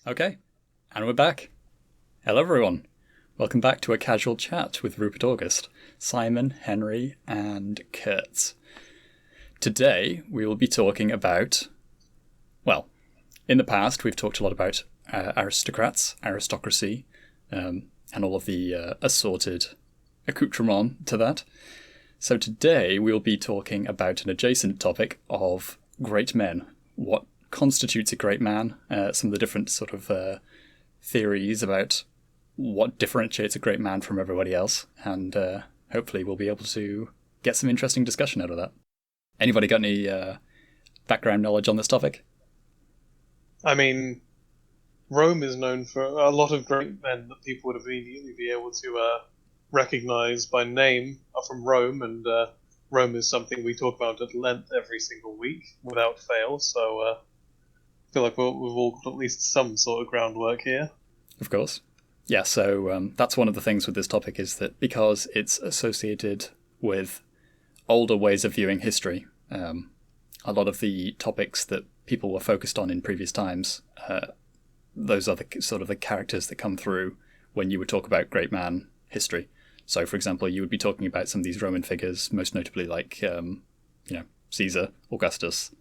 Okay, and we're back. Hello, everyone. Welcome back to a casual chat with Rupert August, Simon, Henry, and Kurtz. Today, we will be talking about, well, in the past, we've talked a lot about aristocracy, and all of the assorted accoutrement to that. So today, we'll be talking about an adjacent topic of great men. What constitutes a great man, some of the different sort of theories about what differentiates a great man from everybody else, and hopefully we'll be able to get some interesting discussion out of that. Anybody got any background knowledge on this topic? I mean, Rome is known for a lot of great men that people would immediately be able to recognize by name are from Rome, and Rome is something we talk about at length every single week without fail, so I feel like we've all got at least some sort of groundwork here. Of course. Yeah, so that's one of the things with this topic, is that because it's associated with older ways of viewing history, a lot of the topics that people were focused on in previous times, those are the sort of the characters that come through when you would talk about great man history. So, for example, you would be talking about some of these Roman figures, most notably like, Caesar, Augustus,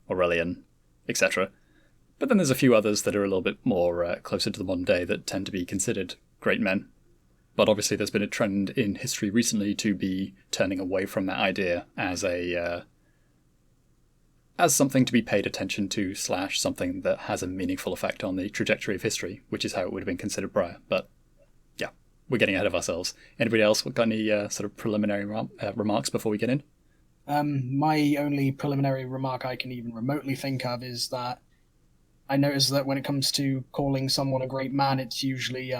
Aurelian, etc. But then there's a few others that are a little bit more closer to the modern day that tend to be considered great men. But obviously there's been a trend in history recently to be turning away from that idea as something to be paid attention to / something that has a meaningful effect on the trajectory of history, which is how it would have been considered prior. But yeah, we're getting ahead of ourselves. Anybody else got any sort of preliminary remarks before we get in? My only preliminary remark I can even remotely think of is that I notice that when it comes to calling someone a great man, it's usually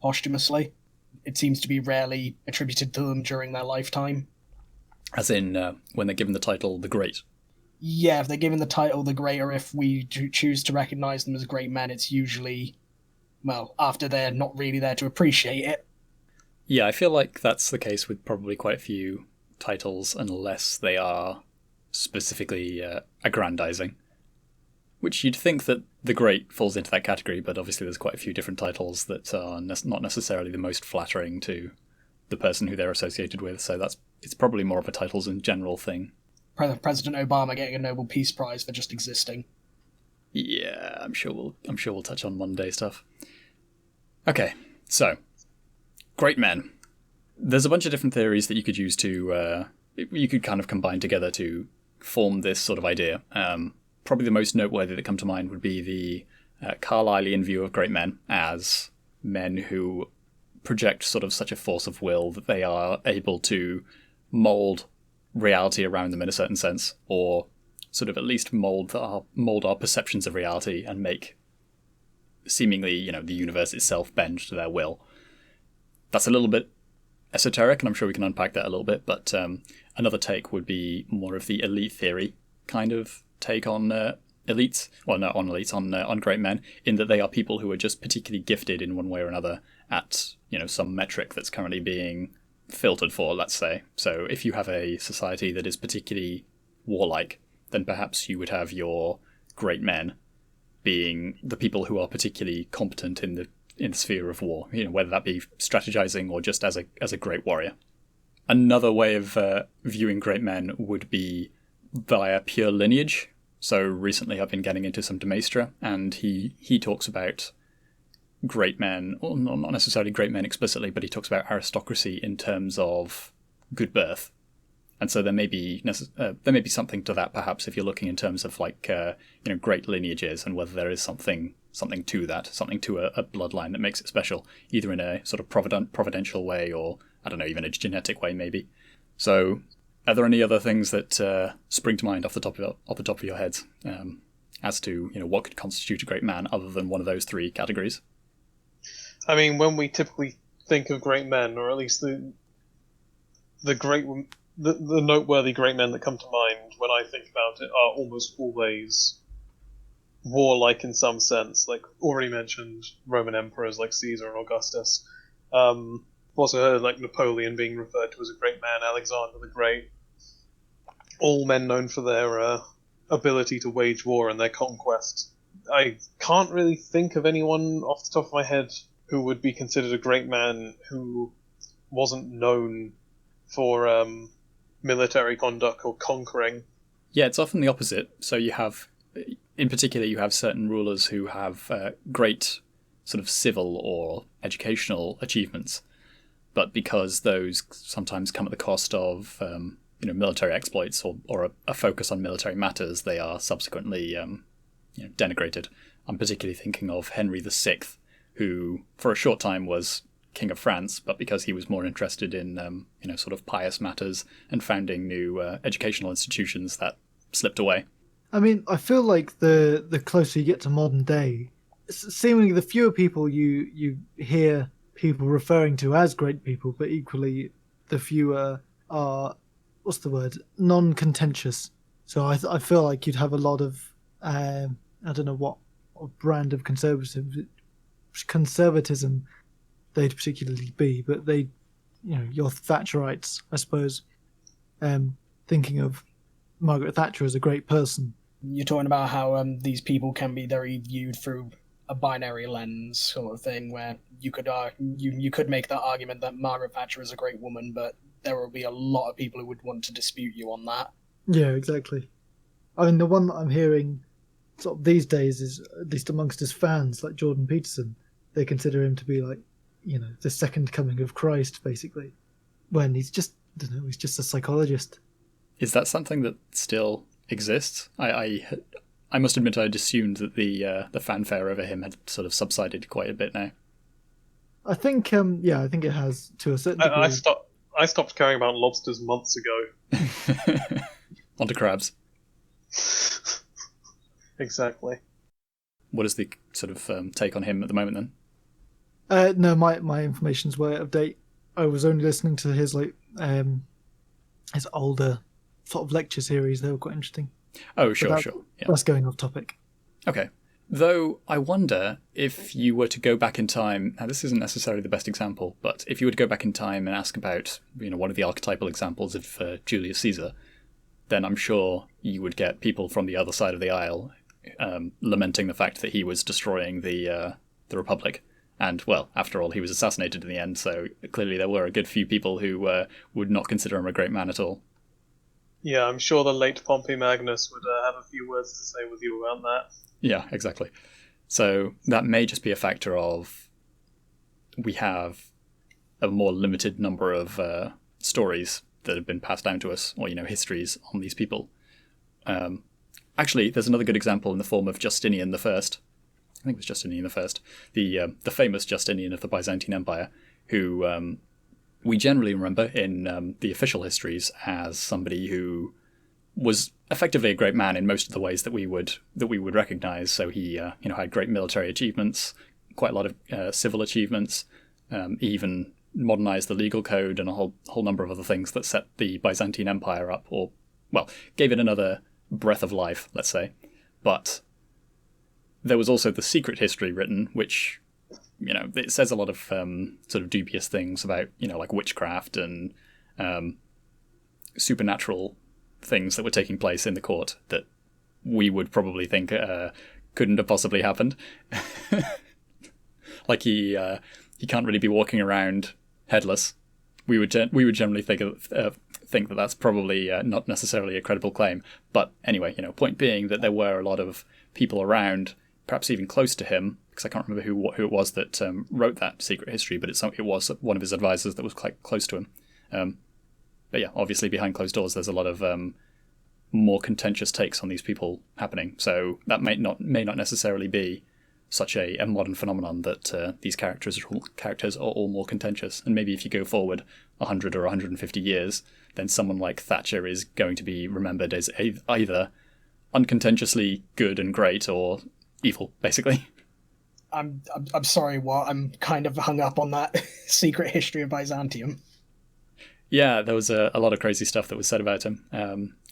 posthumously. It seems to be rarely attributed to them during their lifetime. As in, when they're given the title the Great? Yeah, if they're given the title the Great, or if we choose to recognise them as great men, it's usually, well, after they're not really there to appreciate it. Yeah, I feel like that's the case with probably quite a few titles, unless they are specifically aggrandizing. Which you'd think that the Great falls into that category, but obviously there's quite a few different titles that are not necessarily the most flattering to the person who they're associated with, so it's probably more of a titles in general thing. President Obama getting a Nobel Peace Prize for just existing. Yeah, I'm sure we'll touch on Monday stuff. Okay, so great men. There's a bunch of different theories that you could use to you could kind of combine together to form this sort of idea. Probably the most noteworthy that come to mind would be the Carlylean view of great men as men who project sort of such a force of will that they are able to mould reality around them in a certain sense, or sort of at least mould our perceptions of reality and make seemingly, the universe itself bend to their will. That's a little bit esoteric, and I'm sure we can unpack that a little bit, but another take would be more of the elite theory kind of take on elites, well, not on elites, on great men, in that they are people who are just particularly gifted in one way or another at, some metric that's currently being filtered for, let's say. So if you have a society that is particularly warlike, then perhaps you would have your great men being the people who are particularly competent in the sphere of war, whether that be strategizing or just as a great warrior. Another way of viewing great men would be via pure lineage. So recently I've been getting into some de Maistre, and he talks about great men, or not necessarily great men explicitly, but he talks about aristocracy in terms of good birth. And so there may be something to that, perhaps, if you're looking in terms of like great lineages, and whether there is something to that, something to a bloodline that makes it special, either in a sort of providential way, or I don't know, even a genetic way maybe. So, are there any other things that spring to mind off the top of your heads as to what could constitute a great man, other than one of those three categories? I mean, when we typically think of great men, or at least the noteworthy great men that come to mind when I think about it are almost always warlike in some sense. Like already mentioned, Roman emperors like Caesar and Augustus. Also heard like Napoleon being referred to as a great man, Alexander the Great. All men known for their ability to wage war and their conquest I can't really think of anyone off the top of my head who would be considered a great man who wasn't known for military conduct or conquering. Yeah, it's often the opposite. So you have, in particular, you have certain rulers who have great sort of civil or educational achievements, but because those sometimes come at the cost of military exploits or a focus on military matters, they are subsequently denigrated. I'm particularly thinking of Henry VI, who for a short time was King of France, but because he was more interested in sort of pious matters and founding new educational institutions, that slipped away. I mean, I feel like the closer you get to modern day, seemingly the fewer people you hear people referring to as great people, but equally the fewer are, what's the word, non-contentious. So I feel like you'd have a lot of, I don't know what brand of conservatism they'd particularly be, but they, your Thatcherites, I suppose, thinking of Margaret Thatcher as a great person. You're talking about how these people can be very viewed through a binary lens sort of thing, where you could you could make that argument that Margaret Thatcher is a great woman, but there will be a lot of people who would want to dispute you on that. Yeah, exactly. I mean, the one that I'm hearing sort of these days is, at least amongst his fans, like Jordan Peterson, they consider him to be like, the second coming of Christ, basically, when he's just, I don't know, he's just a psychologist. Is that something that still exists? I must admit I'd assumed that the fanfare over him had sort of subsided quite a bit now. I think, I think it has to a certain degree. I stopped caring about lobsters months ago. Onto crabs. Exactly. What is the sort of take on him at the moment then? No, my information's way out of date. I was only listening to his his older sort of lecture series. They were quite interesting. Oh, sure. Yeah. That's going off topic. Okay. Though I wonder if you were to go back in time, now this isn't necessarily the best example, but if you were to go back in time and ask about, one of the archetypal examples of Julius Caesar, then I'm sure you would get people from the other side of the aisle lamenting the fact that he was destroying the Republic. And, well, after all, he was assassinated in the end, so clearly there were a good few people who would not consider him a great man at all. Yeah, I'm sure the late Pompey Magnus would have a few words to say with you about that. Yeah, exactly. So that may just be a factor of we have a more limited number of stories that have been passed down to us, or, histories on these people. Actually, there's another good example in the form of Justinian the First. I think it was Justinian the First, the famous Justinian of the Byzantine Empire, who we generally remember in the official histories as somebody who was effectively a great man in most of the ways that we would recognize. So he had great military achievements, quite a lot of civil achievements, even modernized the legal code and a whole number of other things that set the Byzantine Empire up, or, well, gave it another breath of life, let's say. But there was also the secret history written, which, it says a lot of sort of dubious things about, like witchcraft and supernatural things that were taking place in the court that we would probably think couldn't have possibly happened. Like he can't really be walking around headless. We would generally think that that's probably not necessarily a credible claim. But anyway, point being that there were a lot of people around, perhaps even close to him, because I can't remember who it was that wrote that secret history, but it was one of his advisors that was quite close to him. But yeah, obviously behind closed doors, there's a lot of more contentious takes on these people happening. So that may not necessarily be such a modern phenomenon that these characters are all more contentious. And maybe if you go forward 100 or 150 years, then someone like Thatcher is going to be remembered as either uncontentiously good and great or evil, basically. I'm sorry, what? I'm kind of hung up on that secret history of Byzantium. Yeah, there was a lot of crazy stuff that was said about him.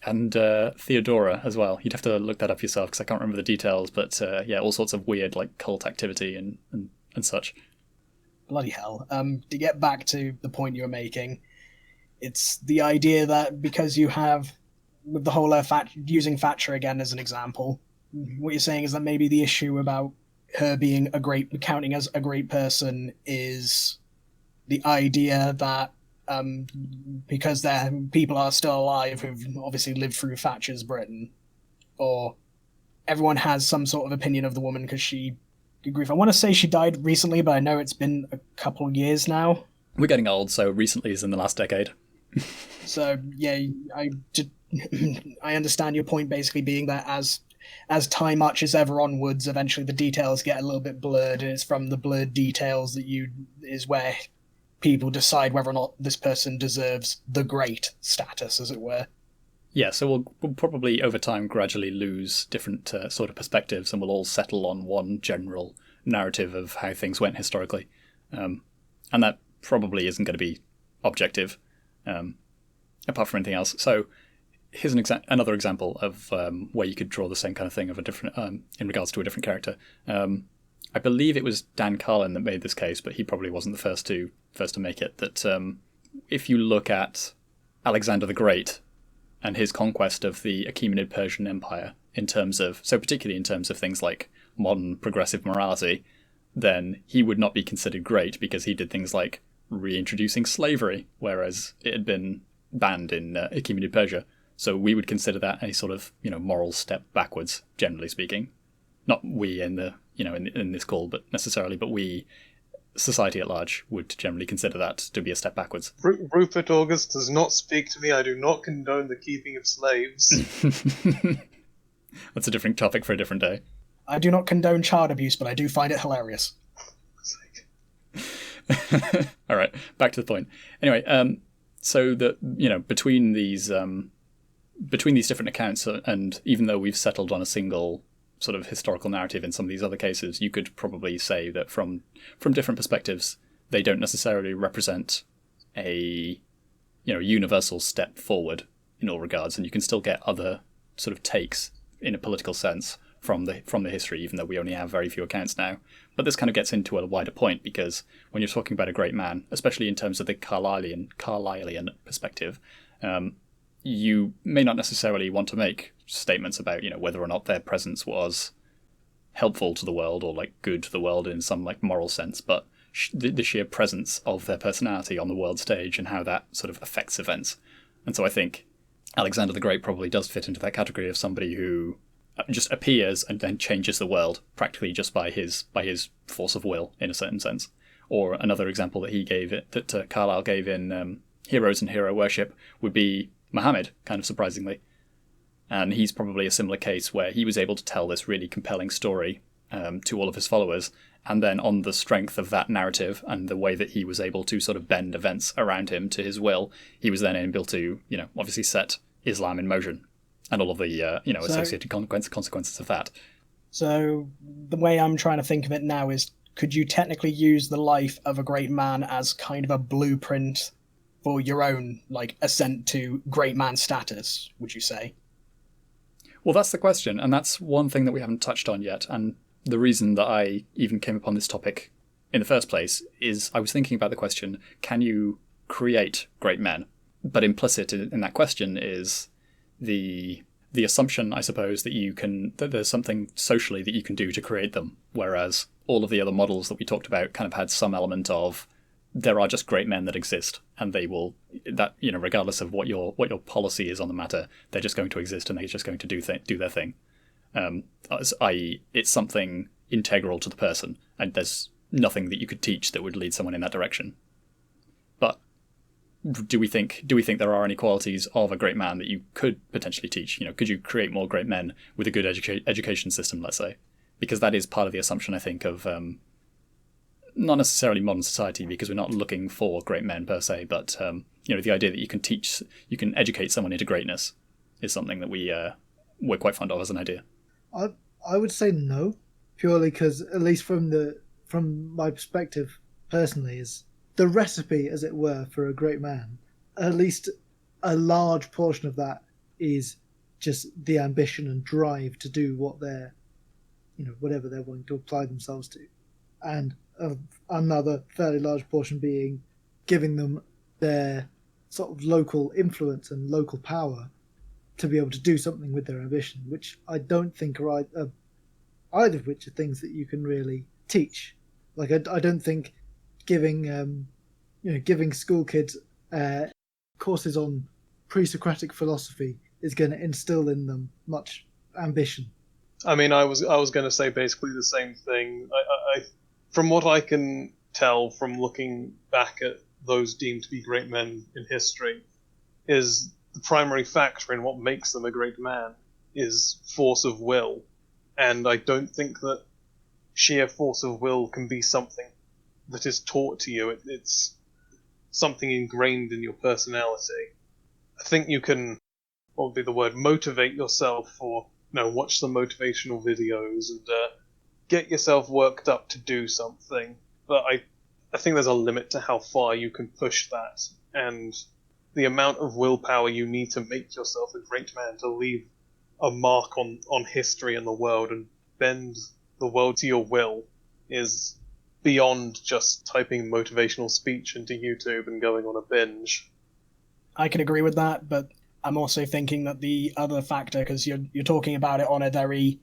And Theodora as well. You'd have to look that up yourself because I can't remember the details, but all sorts of weird like cult activity and such. Bloody hell. To get back to the point you were making, it's the idea that because you have, with the whole using Thatcher again as an example, what you're saying is that maybe the issue about her being counting as a great person is the idea that because people are still alive who've obviously lived through Thatcher's Britain, or everyone has some sort of opinion of the woman because she. Good grief! I want to say she died recently, but I know it's been a couple of years now. We're getting old, so recently is in the last decade. So yeah, I understand your point basically being that as time marches ever onwards, eventually the details get a little bit blurred, and it's from the blurred details that is where people decide whether or not this person deserves the great status, as it were. Yeah, so we'll probably over time gradually lose different sort of perspectives, and we'll all settle on one general narrative of how things went historically, and that probably isn't going to be objective, apart from anything else. So here's another example of where you could draw the same kind of thing of a different in regards to a different character. I believe it was Dan Carlin that made this case, but he probably wasn't the first to make it. That if you look at Alexander the Great and his conquest of the Achaemenid Persian Empire, particularly in terms of things like modern progressive morality, then he would not be considered great because he did things like reintroducing slavery, whereas it had been banned in Achaemenid Persia. So we would consider that a sort of moral step backwards, generally speaking. Not we in the in this call, but we, society at large, would generally consider that to be a step backwards. Rupert August does not speak to me. I do not condone the keeping of slaves. That's a different topic for a different day. I do not condone child abuse, but I do find it hilarious. All right, back to the point. Anyway, so between these different accounts, and even though we've settled on a single sort of historical narrative in some of these other cases, you could probably say that from different perspectives, they don't necessarily represent a universal step forward in all regards, and you can still get other sort of takes in a political sense from the history, even though we only have very few accounts now. But this kind of gets into a wider point, because when you're talking about a great man, especially in terms of the Carlylean perspective, you may not necessarily want to make statements about whether or not their presence was helpful to the world or like good to the world in some like moral sense, but the sheer presence of their personality on the world stage and how that sort of affects events. And so I think Alexander the Great probably does fit into that category of somebody who just appears and then changes the world practically just by his force of will, in a certain sense. Or another example that he gave that Carlyle gave in Heroes and Hero Worship would be Muhammad, kind of surprisingly. And he's probably a similar case where he was able to tell this really compelling story to all of his followers, and then on the strength of that narrative and the way that he was able to sort of bend events around him to his will, he was then able to, obviously set Islam in motion and all of the, associated consequences of that. So the way I'm trying to think of it now is, could you technically use the life of a great man as kind of a blueprint for your own, like, ascent to great man status, would you say? Well, that's the question, and that's one thing that we haven't touched on yet, and the reason that I even came upon this topic in the first place is I was thinking about the question, can you create great men? But implicit in that question is the assumption, I suppose, that there's something socially that you can do to create them, whereas all of the other models that we talked about kind of had some element of there are just great men that exist, and they will, regardless of what your policy is on the matter, they're just going to exist and they're just going to do their thing. I.e., it's something integral to the person, and there's nothing that you could teach that would lead someone in that direction. But do we think there are any qualities of a great man that you could potentially teach? Could you create more great men with a good education system, let's say? Because that is part of the assumption, I think, of not necessarily modern society, because we're not looking for great men per se, but the idea that you can educate someone into greatness is something that we're quite fond of as an idea. I would say no, purely because, at least from my perspective personally, is the recipe, as it were, for a great man. At least a large portion of that is just the ambition and drive to do what they're, whatever they're wanting to apply themselves to, and another fairly large portion being giving them their sort of local influence and local power to be able to do something with their ambition, which I don't think are either of which are things that you can really teach. Like I don't think giving giving school kids courses on pre-Socratic philosophy is going to instill in them much ambition. I mean, I was going to say basically the same thing. I from what I can tell from looking back at those deemed to be great men in history, is the primary factor in what makes them a great man is force of will. And I don't think that sheer force of will can be something that is taught to you. It's something ingrained in your personality. I think you can, what would be the word, motivate yourself, or watch some motivational videos and get yourself worked up to do something. But I think there's a limit to how far you can push that, and the amount of willpower you need to make yourself a great man, to leave a mark on history and the world and bend the world to your will, is beyond just typing motivational speech into YouTube and going on a binge. I can agree with that, but I'm also thinking that the other factor, because you're talking about it on a very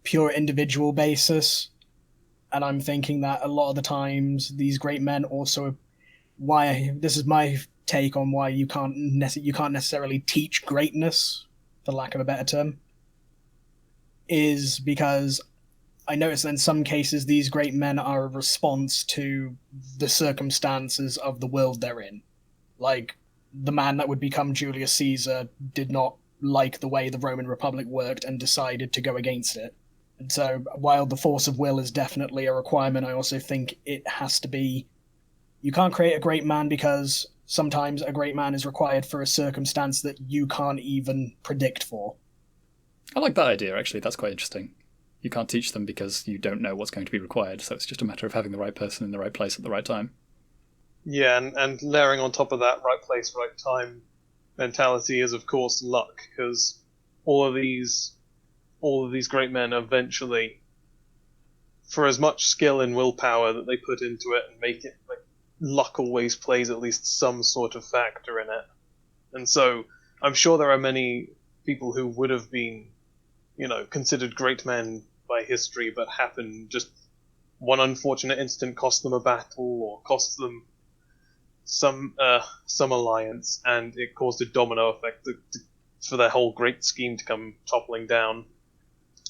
pure individual basis, and I'm thinking that a lot of the times these great men also, this is my take on why you can't necessarily teach greatness, for lack of a better term, is because I notice that in some cases these great men are a response to the circumstances of the world they're in. Like, the man that would become Julius Caesar did not like the way the Roman Republic worked and decided to go against it. And so, while the force of will is definitely a requirement, I also think it has to be... You can't create a great man because sometimes a great man is required for a circumstance that you can't even predict for. I like that idea, actually. That's quite interesting. You can't teach them because you don't know what's going to be required, so it's just a matter of having the right person in the right place at the right time. Yeah, and layering on top of that right place, right time mentality is, of course, luck, because all of these great men eventually, for as much skill and willpower that they put into it and make it, like, luck always plays at least some sort of factor in it. And so I'm sure there are many people who would have been, considered great men by history, but just one unfortunate incident cost them a battle or cost them some alliance, and it caused a domino effect for their whole great scheme to come toppling down.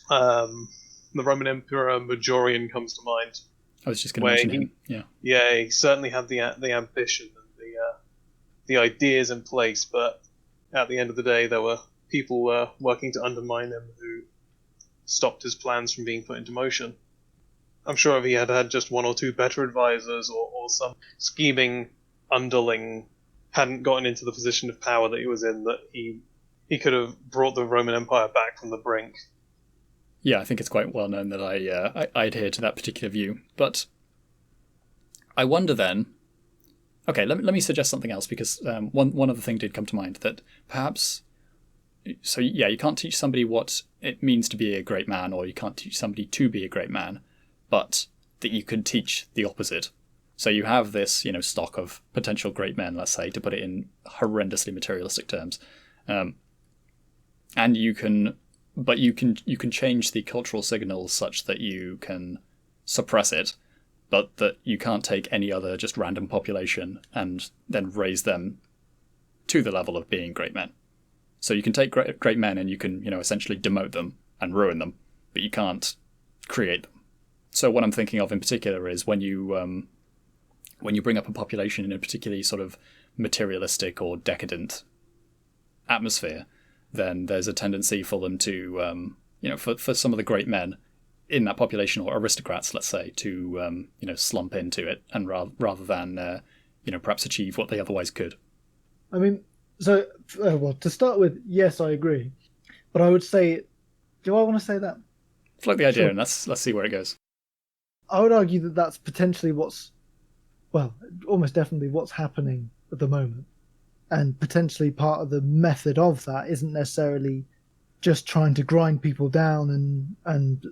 The Roman Emperor Majorian comes to mind. I was just going to mention him. Yeah. Yeah, he certainly had the ambition and the ideas in place, but at the end of the day, there were people working to undermine him who stopped his plans from being put into motion. I'm sure if he had just one or two better advisors, or some scheming underling hadn't gotten into the position of power that he was in, that he could have brought the Roman Empire back from the brink. Yeah, I think it's quite well known that I adhere to that particular view. But I wonder then... Okay, let me suggest something else, because one other thing did come to mind, that perhaps... So yeah, you can't teach somebody what it means to be a great man, or you can't teach somebody to be a great man, but that you could teach the opposite. So you have this, stock of potential great men, let's say, to put it in horrendously materialistic terms, and you can change the cultural signals such that you can suppress it, but that you can't take any other just random population and then raise them to the level of being great men. So you can take great men and you can, essentially demote them and ruin them, but you can't create them. So what I'm thinking of in particular is when you bring up a population in a particularly sort of materialistic or decadent atmosphere, then there's a tendency for them to, for some of the great men in that population, or aristocrats, let's say, to, slump into it, and rather than, perhaps achieve what they otherwise could. I mean, so, to start with, yes, I agree. But I would say, do I want to say that? Float the idea, Sure. and let's see where it goes. I would argue that that's potentially almost definitely what's happening at the moment. And potentially part of the method of that isn't necessarily just trying to grind people down and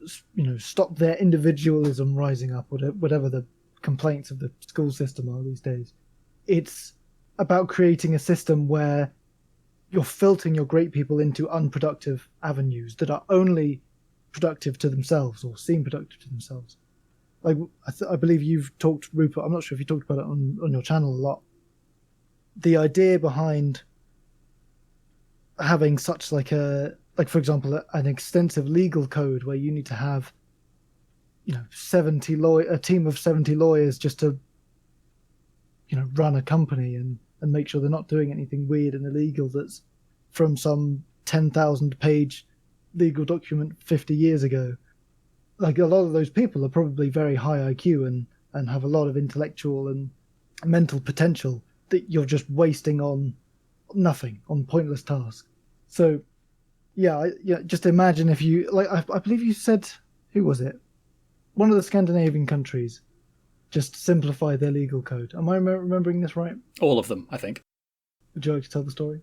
stop their individualism rising up, whatever the complaints of the school system are these days. It's about creating a system where you're filtering your great people into unproductive avenues that are only productive to themselves or seem productive to themselves. Like I believe you've talked, Rupert. I'm not sure if you talked about it on your channel a lot. The idea behind having such like for example an extensive legal code where you need to have 70 a team of 70 lawyers just to run a company and make sure they're not doing anything weird and illegal that's from some 10,000 page legal document 50 years ago. Like a lot of those people are probably very high IQ and have a lot of intellectual and mental potential that you're just wasting on nothing, on pointless tasks. So just imagine if you I believe you said, who was it? One of the Scandinavian countries just simplify their legal code. Am I remembering this right? All of them, I think. Would you like to tell the story?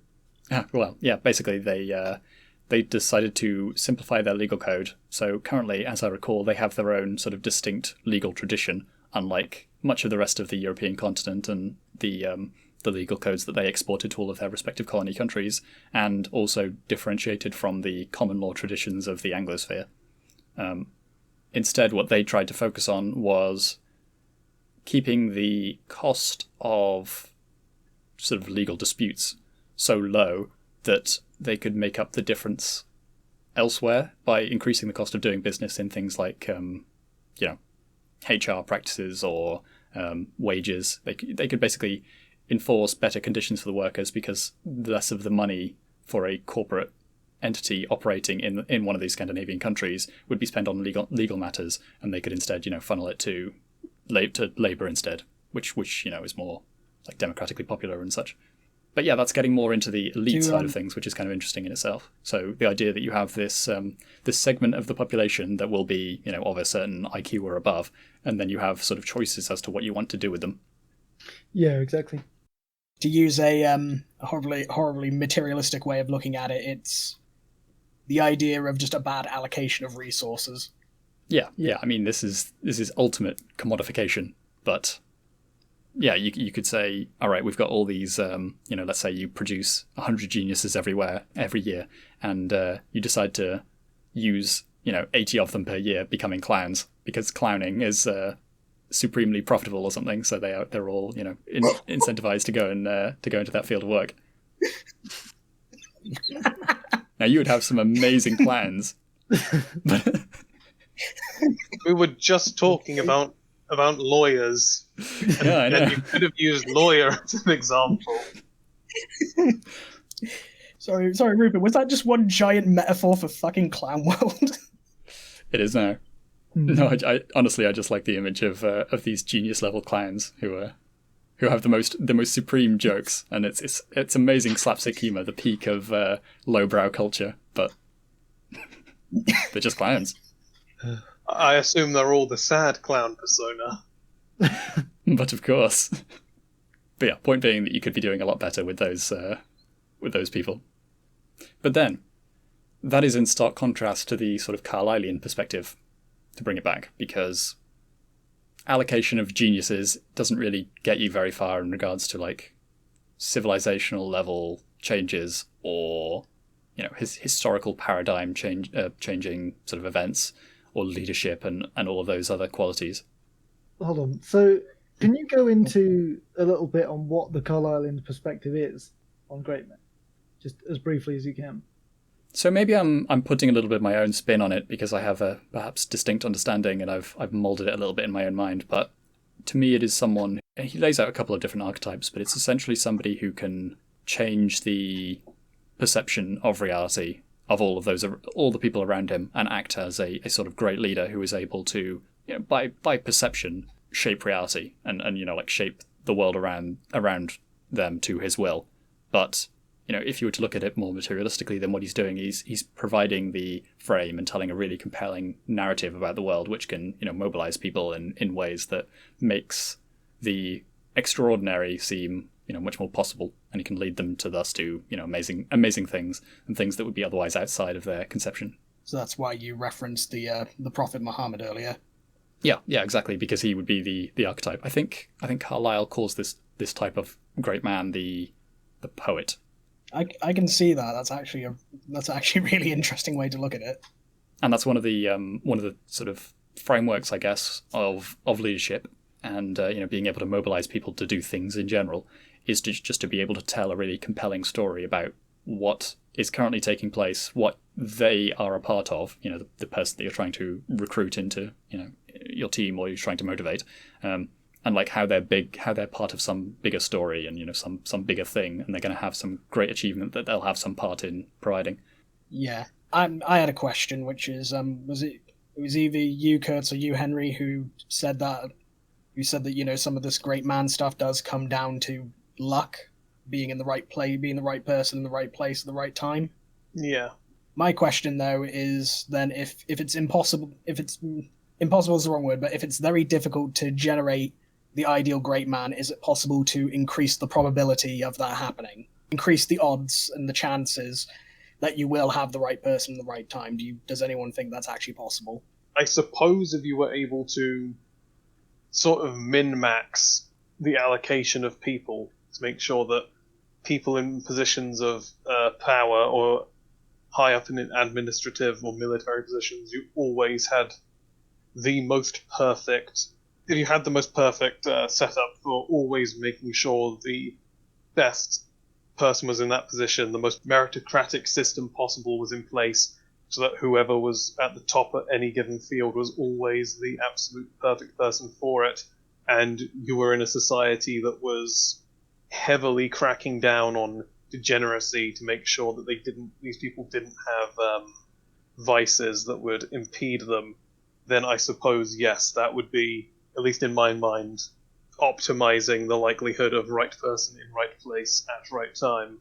Well, yeah, basically they decided to simplify their legal code. So currently, as I recall, they have their own sort of distinct legal tradition, unlike much of the rest of the European continent and the legal codes that they exported to all of their respective colony countries, and also differentiated from the common law traditions of the Anglosphere. Instead, what they tried to focus on was keeping the cost of sort of legal disputes so low that they could make up the difference elsewhere by increasing the cost of doing business in things like, HR practices or wages. They could basically enforce better conditions for the workers because less of the money for a corporate entity operating in one of these Scandinavian countries would be spent on legal matters, and they could instead, funnel it to labour instead, which is more like democratically popular and such. But yeah, that's getting more into the elite side of things, which is kind of interesting in itself. So the idea that you have this segment of the population that will be, of a certain IQ or above, and then you have sort of choices as to what you want to do with them. Yeah, exactly. To use a horribly materialistic way of looking at it, it's the idea of just a bad allocation of resources. Yeah. I mean, this is ultimate commodification, but yeah, you could say, all right, we've got all these, let's say you produce 100 geniuses every year, and you decide to use, 80 of them per year becoming clowns, because clowning is supremely profitable or something. So they're all, incentivized to go into that field of work. Now you would have some amazing clowns. We were just talking about lawyers. Yeah, I know. And you could have used lawyer as an example. Sorry, Rupert. Was that just one giant metaphor for fucking clown world? It is now. No, I honestly, I just like the image of these genius level clowns who have the most supreme jokes, and it's amazing slapstick humor, the peak of lowbrow culture, but they're just clowns. I assume they're all the sad clown persona. But of course. But yeah, point being that you could be doing a lot better with those people. But then, that is in stark contrast to the sort of Carlylean perspective, to bring it back, because allocation of geniuses doesn't really get you very far in regards to like civilizational level changes or historical paradigm changing sort of events or leadership and all of those other qualities. Hold on. So can you go into a little bit on what the Carlylean perspective is on great men, just as briefly as you can? So maybe I'm putting a little bit of my own spin on it because I have a perhaps distinct understanding and I've molded it a little bit in my own mind. But to me, it is someone. He lays out a couple of different archetypes, but it's essentially somebody who can change the perception of reality of all the people around him and act as a sort of great leader who is able to, by perception, shape reality and shape the world around them to his will. But if you were to look at it more materialistically, then what he's doing is he's providing the frame and telling a really compelling narrative about the world, which can mobilize people in ways that makes the extraordinary seem much more possible, and he can lead them to thus do amazing things and things that would be otherwise outside of their conception. So that's why you referenced the Prophet Muhammad earlier. Yeah, exactly, because he would be the archetype. I think Carlyle calls this type of great man the poet. I can see that. That's actually a really interesting way to look at it. And that's one of the sort of frameworks, I guess, of leadership and being able to mobilize people to do things in general, is just to be able to tell a really compelling story about what is currently taking place, what they are a part of, the person that you're trying to recruit into, your team, or you're trying to motivate, and like how they're part of some bigger story and some bigger thing, and they're going to have some great achievement that they'll have some part in providing. Yeah, I had a question, which is, it was either you, Kurtz, or you, Henry, who said that some of this great man stuff does come down to luck, being in the right place, being the right person in the right place at the right time. Yeah. My question, though, is then if it's impossible, impossible is the wrong word, but if it's very difficult to generate the ideal great man, is it possible to increase the probability of that happening? Increase the odds and the chances that you will have the right person in the right time? Does anyone think that's actually possible? I suppose if you were able to sort of min-max the allocation of people to make sure that people in positions of power or high up in administrative or military positions, you always had the most perfect... If you had the most perfect setup for always making sure the best person was in that position, the most meritocratic system possible was in place, so that whoever was at the top at any given field was always the absolute perfect person for it, and you were in a society that was heavily cracking down on degeneracy to make sure that these people didn't have vices that would impede them, then I suppose, yes, that would be, at least in my mind, optimizing the likelihood of right person in right place at right time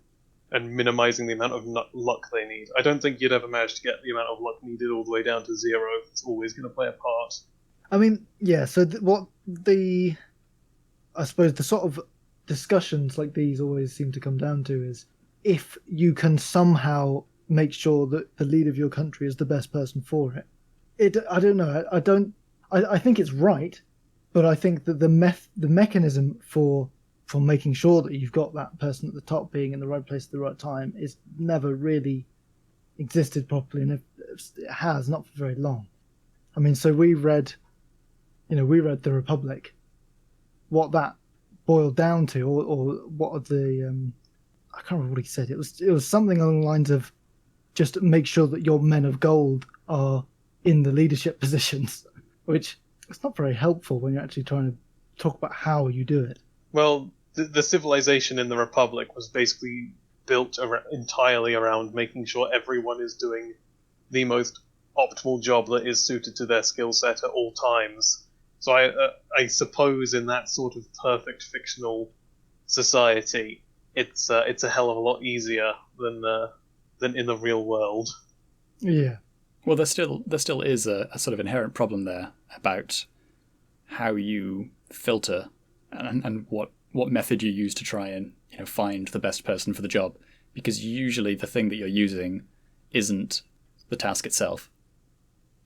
and minimizing the amount of luck they need. I don't think you'd ever manage to get the amount of luck needed all the way down to zero. It's always going to play a part. I mean, yeah, so I suppose the sort of discussions like these always seem to come down to is if you can somehow make sure that the leader of your country is the best person for it. I don't know. I think it's right, but I think that the mechanism for making sure that you've got that person at the top being in the right place at the right time is never really existed properly, and it has not for very long. I mean, so we read The Republic. What that boiled down to, or what are the I can't remember what he said. It was something along the lines of just make sure that your men of gold are in the leadership positions, which is not very helpful when you're actually trying to talk about how you do it. Well, the civilization in the Republic was basically built entirely around making sure everyone is doing the most optimal job that is suited to their skill set at all times. So I suppose in that sort of perfect fictional society, it's a hell of a lot easier than in the real world. Yeah. Well, there still is a sort of inherent problem there about how you filter and what method you use to try and find the best person for the job, because usually the thing that you're using isn't the task itself.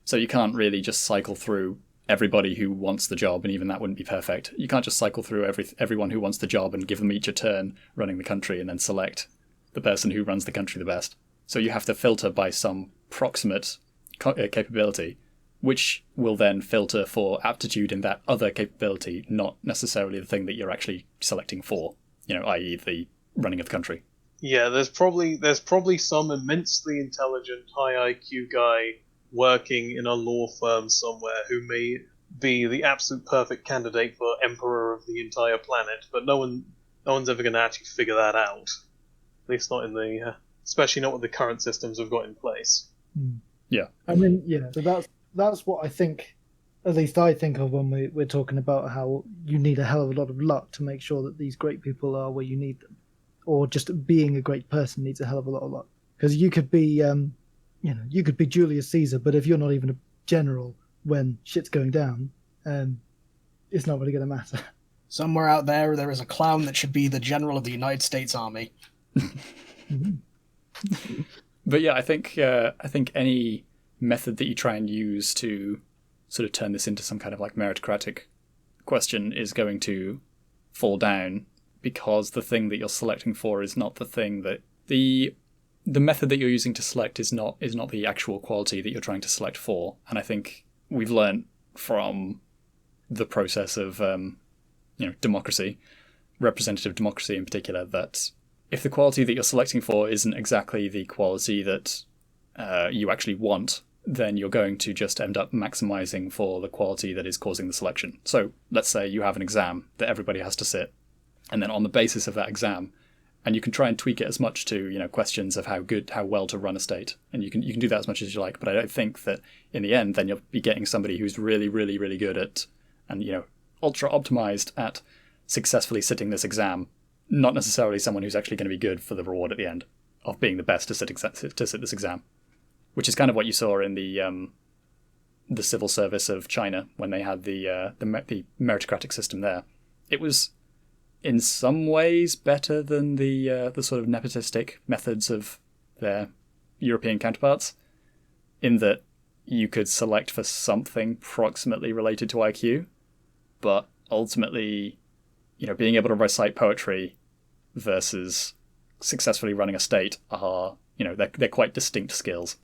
So you can't really just cycle through everybody who wants the job, and even that wouldn't be perfect. You can't just cycle through everyone who wants the job and give them each a turn running the country and then select the person who runs the country the best. So you have to filter by some proximate capability, which will then filter for aptitude in that other capability, not necessarily the thing that you're actually selecting for, i.e. the running of the country. Yeah, there's probably some immensely intelligent, high IQ guy working in a law firm somewhere who may be the absolute perfect candidate for emperor of the entire planet, but no one's ever going to actually figure that out. At least not in the, especially not with the current systems we've got in place. Yeah. I mean, yeah, so that's what I think, at least I think of when we're talking about how you need a hell of a lot of luck to make sure that these great people are where you need them. Or just being a great person needs a hell of a lot of luck. Because you could be, you could be Julius Caesar, but if you're not even a general when shit's going down, it's not really going to matter. Somewhere out there is a clown that should be the general of the United States Army. But yeah, I think any method that you try and use to sort of turn this into some kind of like meritocratic question is going to fall down, because the thing that you're selecting for is not the thing that the method that you're using to select is not the actual quality that you're trying to select for. And I think we've learned from the process of democracy, representative democracy in particular, that if the quality that you're selecting for isn't exactly the quality that you actually want, then you're going to just end up maximizing for the quality that is causing the selection. So let's say you have an exam that everybody has to sit, and then on the basis of that exam, and you can try and tweak it as much to questions of how well to run a state, and you can do that as much as you like. But I don't think that in the end, then you'll be getting somebody who's really, really, really good at and ultra optimized at successfully sitting this exam. Not necessarily someone who's actually going to be good for the reward at the end of being the best to sit this exam, which is kind of what you saw in the civil service of China when they had the meritocratic system there. It was in some ways better than the sort of nepotistic methods of their European counterparts, in that you could select for something proximately related to IQ, but ultimately, being able to recite poetry versus successfully running a state are, they're quite distinct skills.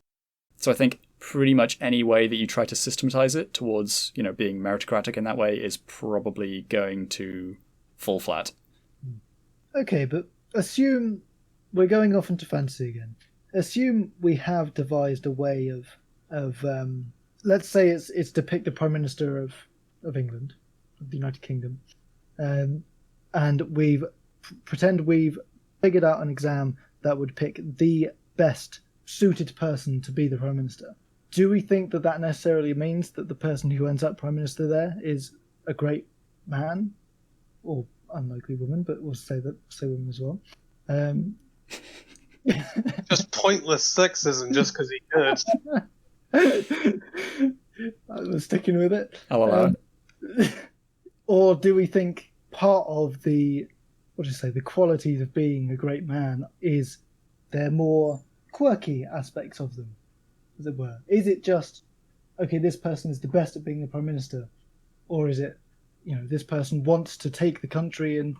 So I think pretty much any way that you try to systematize it towards, being meritocratic in that way is probably going to fall flat. Okay, but assume we're going off into fantasy again. Assume we have devised a way of let's say it's depict the Prime Minister of England, of the United Kingdom, and pretend we've figured out an exam that would pick the best suited person to be the Prime Minister. Do we think that necessarily means that the person who ends up Prime Minister there is a great man, or unlikely woman, but we'll say woman as well? Just pointless sexism just because he could. I'm sticking with it. I'll allow it. Or do we think part of the qualities of being a great man is their more quirky aspects of them, as it were? Is it just, okay, this person is the best at being the Prime Minister, or is it, this person wants to take the country in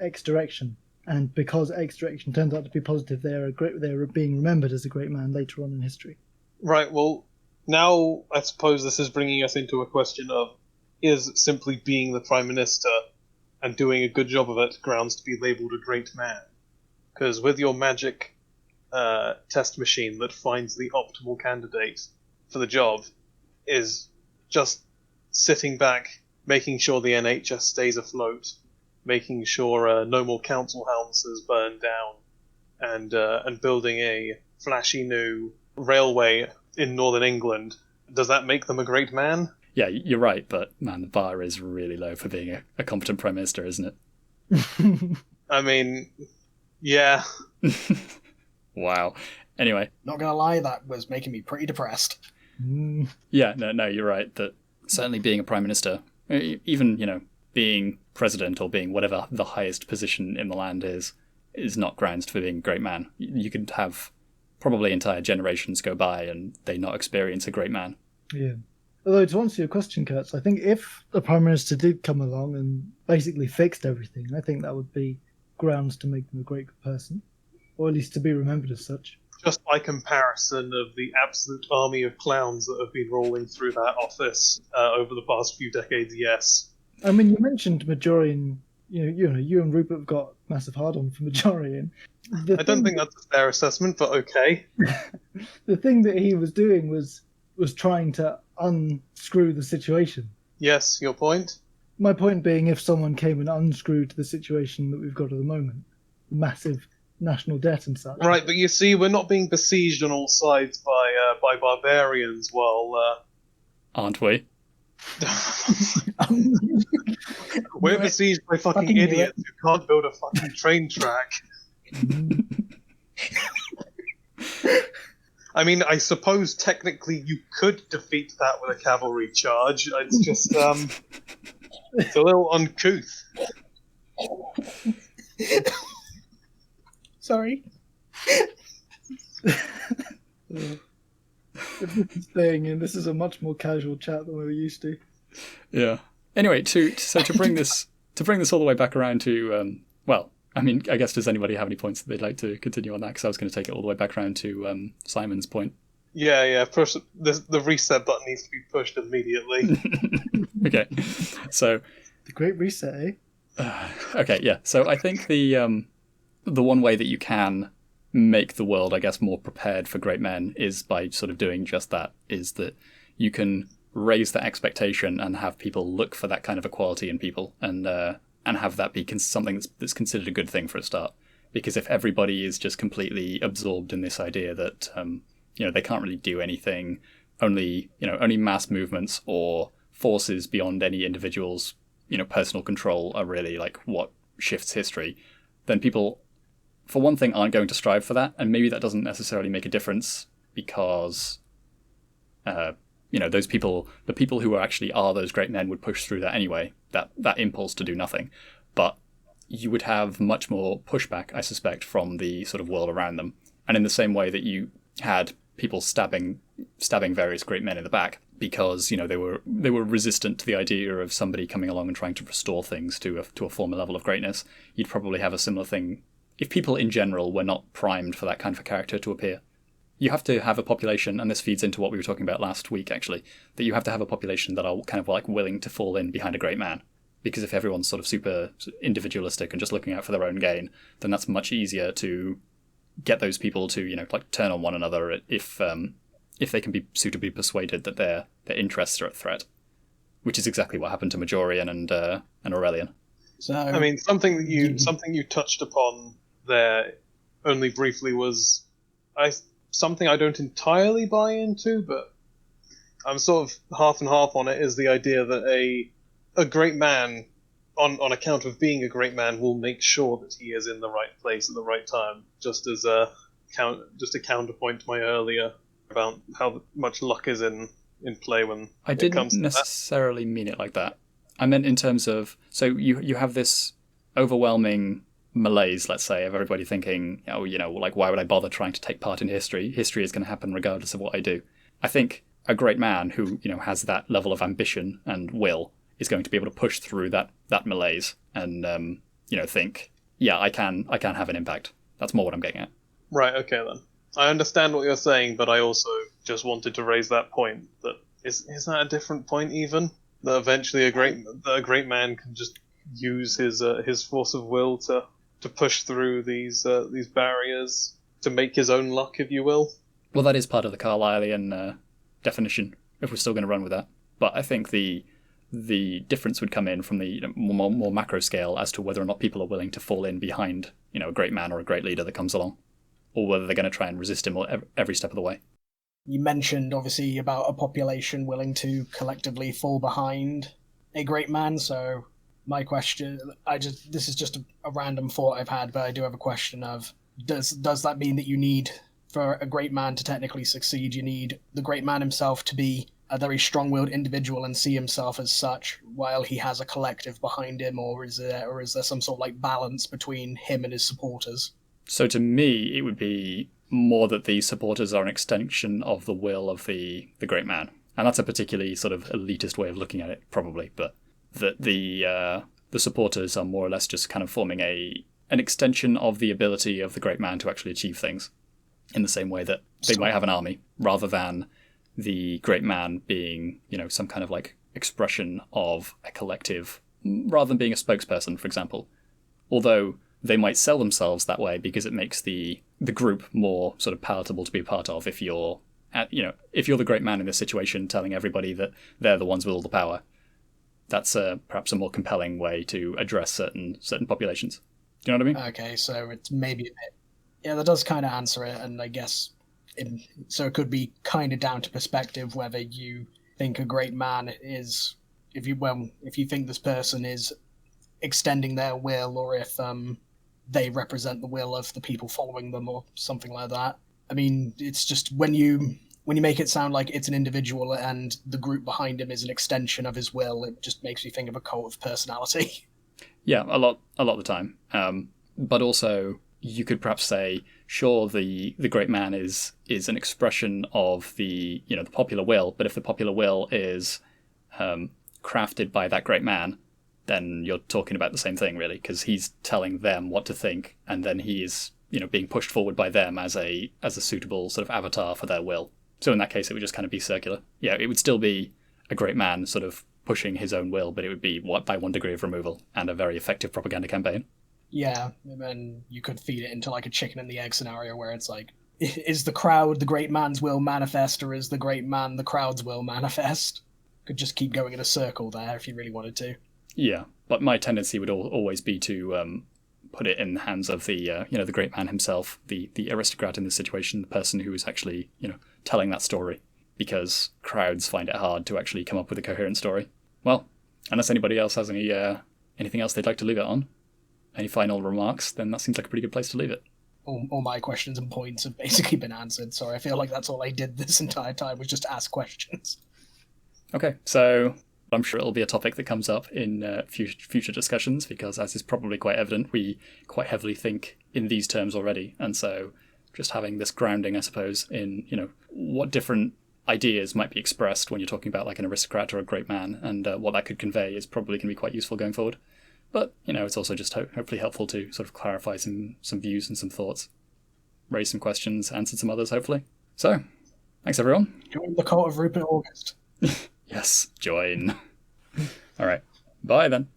X direction, and because X direction turns out to be positive, they're being remembered as a great man later on in history? Right, well, now I suppose this is bringing us into a question of, is simply being the Prime Minister and doing a good job of it grounds to be labelled a great man? Because with your magic test machine that finds the optimal candidate for the job is just sitting back, making sure the NHS stays afloat, making sure no more council houses burn down, and building a flashy new railway in northern England, does that make them a great man? Yeah, you're right, but man, the bar is really low for being a competent Prime Minister, isn't it? I mean, yeah. Wow. Anyway. Not gonna lie, that was making me pretty depressed. Yeah, no, you're right. That certainly being a Prime Minister, even, being President or being whatever the highest position in the land is not grounds for being a great man. You could have probably entire generations go by and they not experience a great man. Yeah. Although, to answer your question, Kurtz, I think if the Prime Minister did come along and basically fixed everything, I think that would be grounds to make them a great person, or at least to be remembered as such. Just by comparison of the absolute army of clowns that have been rolling through that office over the past few decades, yes. I mean, you mentioned Majorian. You and Rupert have got massive hard-on for Majorian. I don't think that's a fair assessment, but okay. The thing that he was doing was trying to unscrew the situation. Yes, your point? My point being, if someone came and unscrewed the situation that we've got at the moment, massive national debt and such. Right, but you see, we're not being besieged on all sides by barbarians, while... Aren't we? We're besieged by fucking idiots who can't build a fucking train track. I mean, I suppose technically you could defeat that with a cavalry charge. It's just, it's a little uncouth. Sorry. If this is staying in, this is a much more casual chat than we were used to. Yeah. Anyway, to bring this all the way back around to I mean, I guess, does anybody have any points that they'd like to continue on that? Because I was going to take it all the way back around to Simon's point. Yeah. Push the reset button needs to be pushed immediately. Okay, so The Great Reset, eh? okay, yeah. So I think the one way that you can make the world, I guess, more prepared for great men is by sort of doing just that. Is that you can raise that expectation and have people look for that kind of equality in people, and have that be something that's considered a good thing for a start. Because if everybody is just completely absorbed in this idea that they can't really do anything, only mass movements or forces beyond any individual's personal control are really like what shifts history, then people, for one thing, aren't going to strive for that, and maybe that doesn't necessarily make a difference because those people, the people who actually are those great men, would push through that anyway, that impulse to do nothing. But you would have much more pushback, I suspect, from the sort of world around them. And in the same way that you had people stabbing various great men in the back because they were resistant to the idea of somebody coming along and trying to restore things to a former level of greatness, you'd probably have a similar thing if people in general were not primed for that kind of a character to appear. You have to have a population, and this feeds into what we were talking about last week, actually, that you have to have a population that are kind of like willing to fall in behind a great man. Because if everyone's sort of super individualistic and just looking out for their own gain, then that's much easier to get those people to, turn on one another if they can be suitably persuaded that their interests are at threat. Which is exactly what happened to Majorian and Aurelian. So I mean, something you touched upon there only briefly was something I don't entirely buy into, but I'm sort of half and half on it, is the idea that a great man, on account of being a great man, will make sure that he is in the right place at the right time, just as a counterpoint to my earlier about how much luck is in play when I it comes didn't to necessarily mean it like that. I meant in terms of, so you have this overwhelming malaise, let's say, of everybody thinking, like, why would I bother trying to take part in history? History is going to happen regardless of what I do. I think a great man who, has that level of ambition and will is going to be able to push through that malaise and, think, yeah, I can have an impact. That's more what I'm getting at. Right, okay then. I understand what you're saying, but I also just wanted to raise that point. That is that a different point even? That eventually a great man can just use his force of will to push through these barriers, to make his own luck, if you will. Well, that is part of the Carlylean definition, if we're still going to run with that. But I think the difference would come in from the more macro scale as to whether or not people are willing to fall in behind a great man or a great leader that comes along, or whether they're going to try and resist him every step of the way. You mentioned, obviously, about a population willing to collectively fall behind a great man, so my question, this is just a random thought I've had, but I do have a question of, does that mean that you need, for a great man to technically succeed, you need the great man himself to be a very strong-willed individual and see himself as such, while he has a collective behind him, or is there some sort of like balance between him and his supporters? So to me, it would be more that the supporters are an extension of the will of the great man. And that's a particularly sort of elitist way of looking at it, probably, but that the supporters are more or less just kind of forming an extension of the ability of the great man to actually achieve things, in the same way that they might have an army, rather than the great man being, some kind of like expression of a collective, rather than being a spokesperson, for example. Although they might sell themselves that way because it makes the group more sort of palatable to be a part of. If you're the great man in this situation, telling everybody that they're the ones with all the power, that's perhaps a more compelling way to address certain populations. Do you know what I mean? Okay, so it's maybe a bit... Yeah, that does kind of answer it, and I guess... So it could be kind of down to perspective whether you think a great man is... If you think this person is extending their will, or if they represent the will of the people following them, or something like that. I mean, it's just when you make it sound like it's an individual and the group behind him is an extension of his will, it just makes me think of a cult of personality. Yeah, a lot of the time. But also, you could perhaps say, sure, the great man is an expression of the popular will, but if the popular will is crafted by that great man, then you're talking about the same thing, really, because he's telling them what to think, and then he is, being pushed forward by them as a suitable sort of avatar for their will. So in that case, it would just kind of be circular. Yeah, it would still be a great man sort of pushing his own will, but it would be by 1 degree of removal, and a very effective propaganda campaign. Yeah, and then you could feed it into like a chicken and the egg scenario where it's like, is the crowd the great man's will manifest, or is the great man the crowd's will manifest? Could just keep going in a circle there if you really wanted to. Yeah, but my tendency would always be to put it in the hands of the the great man himself, the aristocrat in this situation, the person who is actually telling that story, because crowds find it hard to actually come up with a coherent story. Well, unless anybody else has anything else they'd like to leave it on, any final remarks, then that seems like a pretty good place to leave it. All my questions and points have basically been answered. Sorry, I feel like that's all I did this entire time was just ask questions. Okay, so I'm sure it'll be a topic that comes up in future discussions, because as is probably quite evident, we quite heavily think in these terms already. And so just having this grounding, I suppose, in, what different ideas might be expressed when you're talking about like an aristocrat or a great man, and what that could convey is probably going to be quite useful going forward. But, it's also just hopefully helpful to sort of clarify some views and some thoughts, raise some questions, answer some others, hopefully. So, thanks everyone. Join the cult of Rupert August. Yes, join. All right. Bye then.